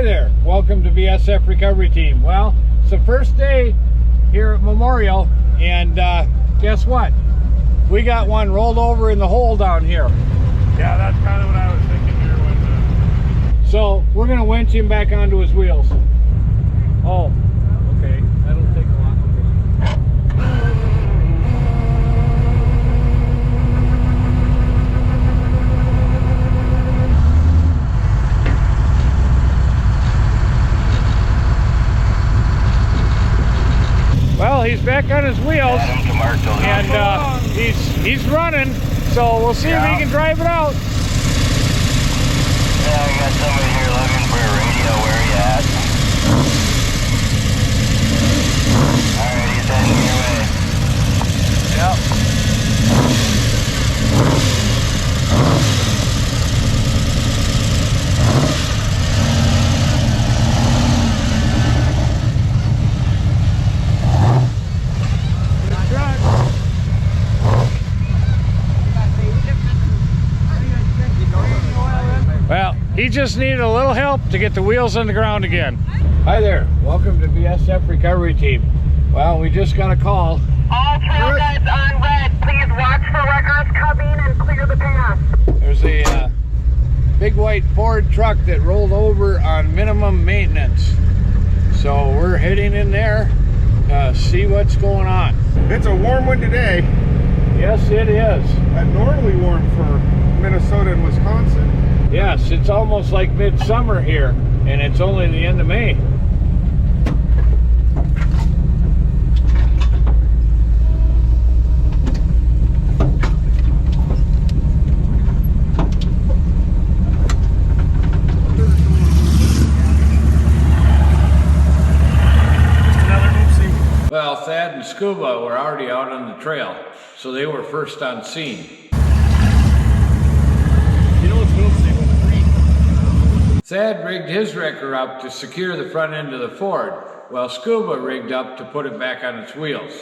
there, welcome to BSF Recovery Team. Well, it's the first day here at Memorial, and guess what? We got one rolled over in the hole down here. Yeah, that's kind of what I was thinking here. So we're gonna winch him back onto his wheels. Oh, okay, that'll take a lot. Well, he's back on his wheels, and he's running, so we'll see if he can drive it out. Yeah, I got somebody here looking for a radio. Where you at? Alright, he's heading your way. Yep. Well, he just needed a little help to get the wheels on the ground again. Hi there, welcome to BSF Recovery Team. Well, we just got a call. All trail guides on red. Please watch for wreckers coming and clear the path. There's a big white Ford truck that rolled over on minimum maintenance. So we're heading in there to see what's going on. It's a warm one today. Yes, it is. Abnormally warm for Minnesota and Wisconsin. Yes, it's almost like midsummer here, and it's only the end of May. Well, Thad and Scuba were already out on the trail, so they were first on scene. Thad rigged his wrecker up to secure the front end of the Ford, while Scuba rigged up to put it back on its wheels.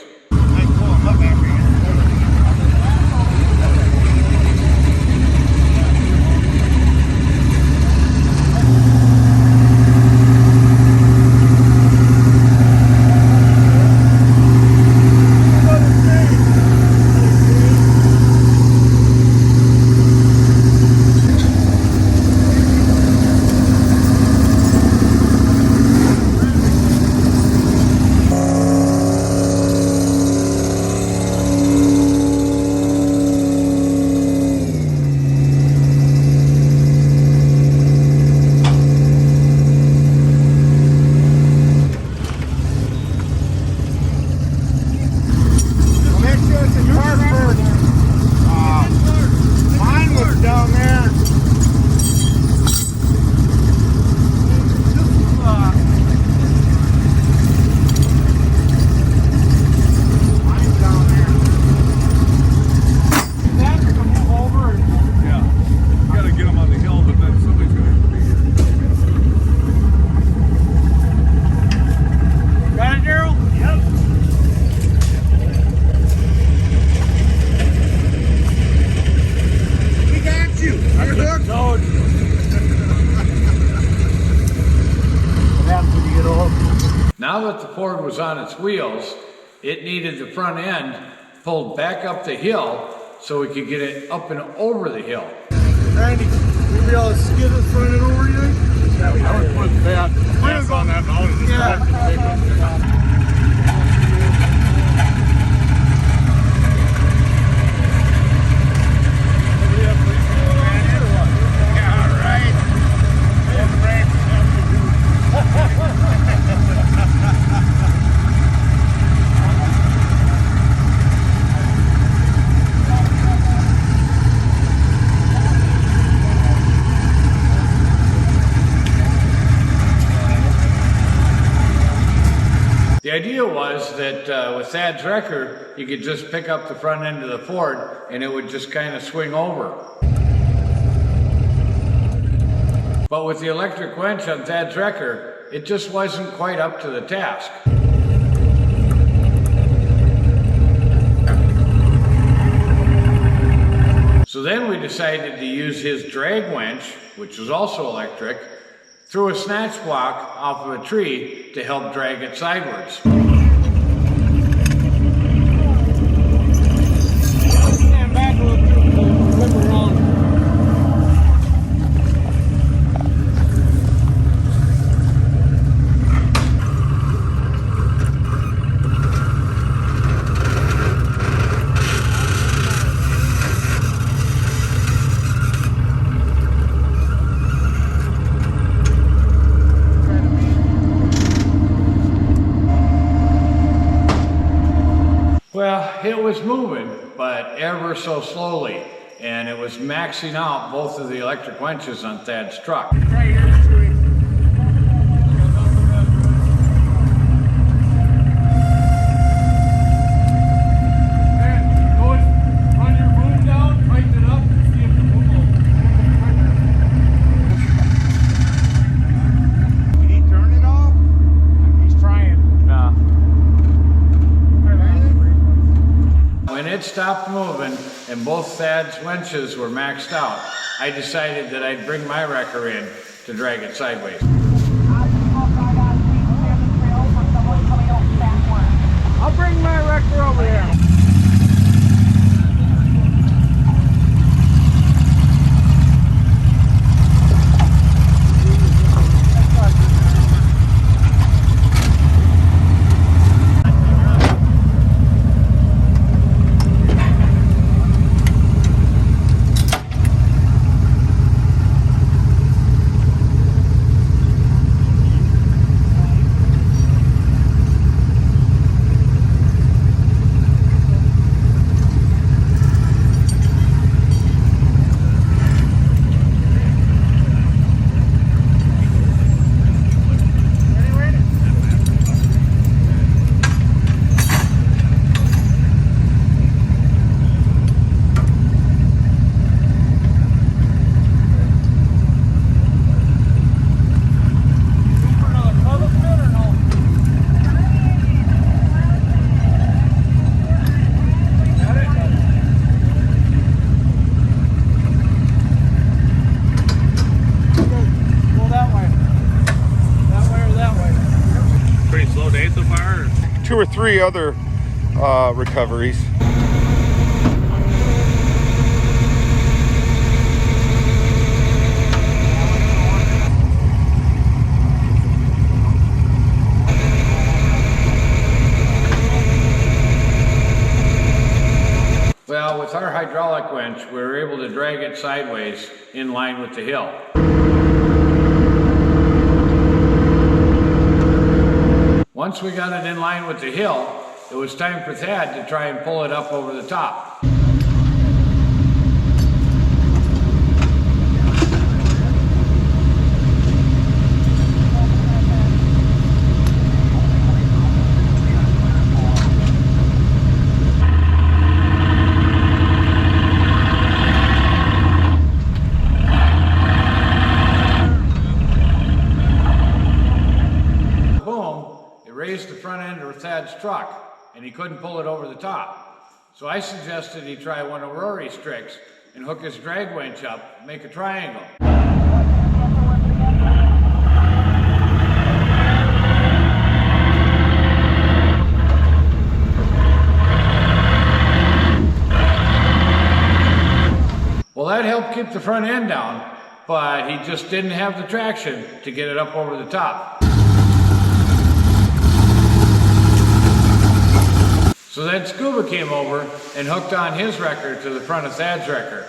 Now that the Ford was on its wheels, it needed the front end pulled back up the hill so we could get it up and over the hill. Randy, you be able to skid the front end over you? Yeah, I would put that on that mount and just back and take it. The idea was that with Thad's wrecker, you could just pick up the front end of the Ford and it would just kind of swing over. But with the electric winch on Thad's wrecker, it just wasn't quite up to the task. So then we decided to use his drag winch, which was also electric, threw a snatch block off of a tree to help drag it sideways. Stand back a little bit so you can flip around. Well, it was moving, but ever so slowly, and it was maxing out both of the electric winches on Thad's truck. Right here, Stewie. Run your boom down, tighten it up, and see if the boom will. Did he turn it off? He's trying. No. When it stopped moving and both Thad's winches were maxed out, I decided that I'd bring my wrecker in to drag it sideways. I'll bring my wrecker over here. Two or three other recoveries. Well, with our hydraulic winch, we were able to drag it sideways in line with the hill. Once we got it in line with the hill, it was time for Thad to try and pull it up over the top. Raised the front end of Thad's truck, and he couldn't pull it over the top. So I suggested he try one of Rory's tricks and hook his drag winch up, make a triangle. Well, that helped keep the front end down, but he just didn't have the traction to get it up over the top. So then Scuba came over and hooked on his wrecker to the front of Thad's wrecker.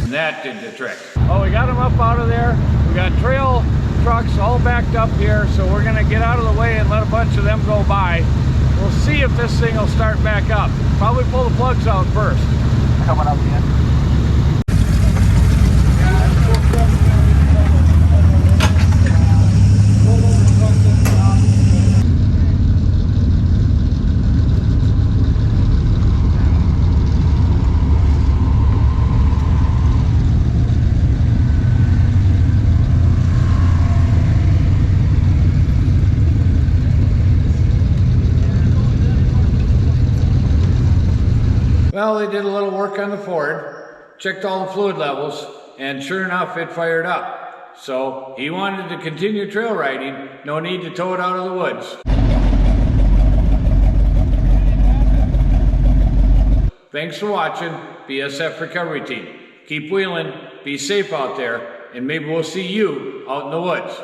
That did the trick. Oh, we got them up out of there. We got trail trucks all backed up here, so we're gonna get out of the way and let a bunch of them go by. We'll see if this thing will start back up. Probably pull the plugs out first. Coming up again. Well, they did a little work on the Ford, checked all the fluid levels, and sure enough, it fired up. So he wanted to continue trail riding, no need to tow it out of the woods. Thanks for watching BSF Recovery Team. Keep wheeling, be safe out there, and maybe we'll see you out in the woods.